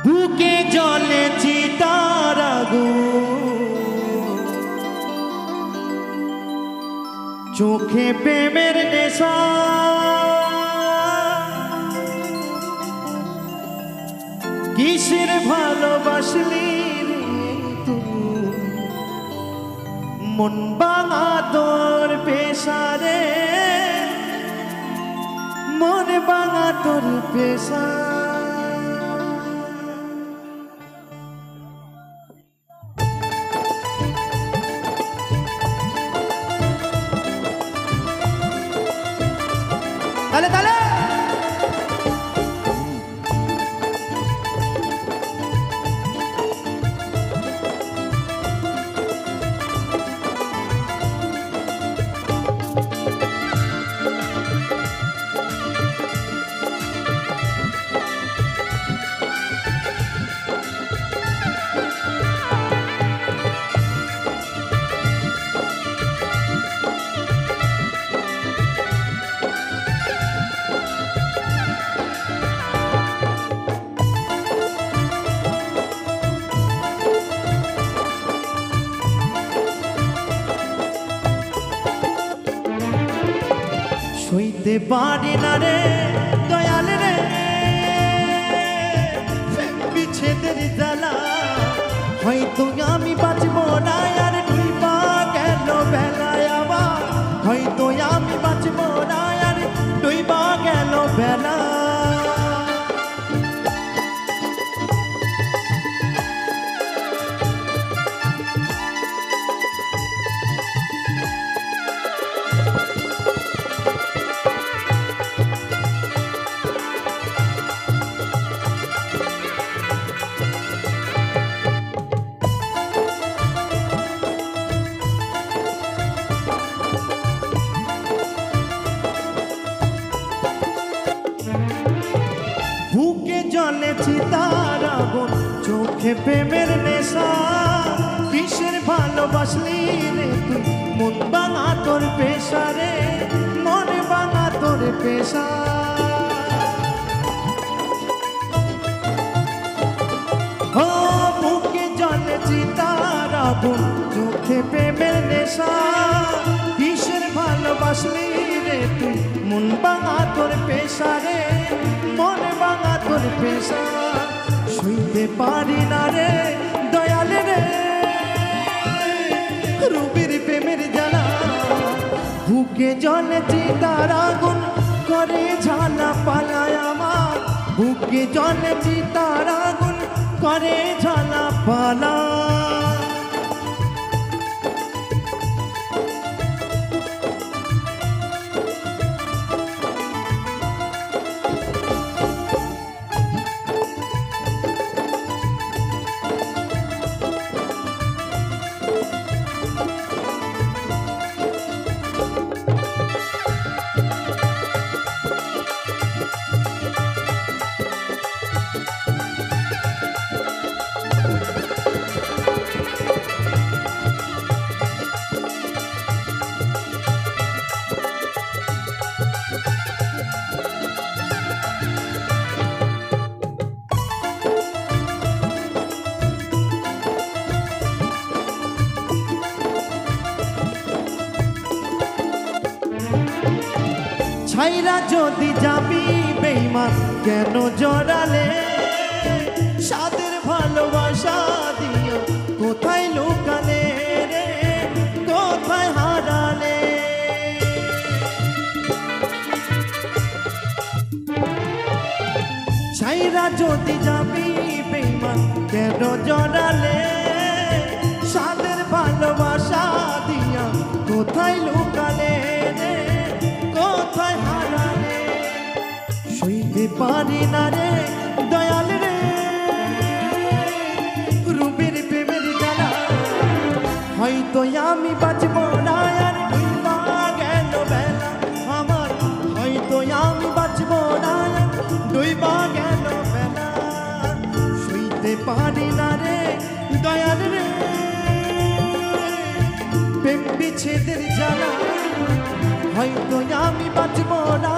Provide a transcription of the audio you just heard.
বুকে জ্বলে চিতার আগুন, চোখে প্রেমের নেশা, কিসের ভালোবাসলি রে তুই, মন ভাঙা তোর পেশা রে, মন ভাঙা তোর পেশা। তালে তালে সইতে পারি না রে দয়াল রে বিচ্ছেদের জ্বালা, হয়তো আমি বাঁচব না আর ডুইবা গেল বেলায় আবার, হয়তো আমি বাঁচব না আর ডুইবা গেল বেলা। বুকে জ্বলে চিতার আগুন, চোখে প্রেমের নেশা, কিসের ভালোবাসলি রে তুই, মন ভাঙা তোর পেশা রে, মন ভাঙা তোর পেশা। ও বুকে জ্বলে চিতার আগুন, চোখে প্রেমের নেশা, কিসের ভালোবাসলি রে তুই, মন ভাঙা তোর পেশা রে, মন ভাঙা তোর পেশা। সইতে পারি না রে দয়াল রে রুবির প্রেমের জ্বালা, বুকে জ্বলে চিতার আগুন, করে ঝালা পালায় আমার, বুকে জ্বলে চিতার আগুন, করে ঝালা পালা। ছাইরা যদি যাবি বেঈমান কেন জড়ালে, সাদের ভালোবাসা দিয়া কোথায় লুকালে রে, কোথায় হারালে। ছাইরা যদি যাবি বেঈমান কেন জড়ালে, সাদের ভালোবাসা দিয়া কোথায় লুকালে রে, কোথায় হারালে। সইতে পারি না রে দয়াল রে রুবির প্রেমের জ্বালা, হয়তো আমি বাঁচব না আর ডুইবা গেল বেলা আমার, হয়তো আমি বাঁচব না আর ডুইবা গেল বেলা। সইতে পারি না রে দয়াল রে প্রেম বিচ্ছেদের জ্বালা, হয়তো আমি বাঁচব না।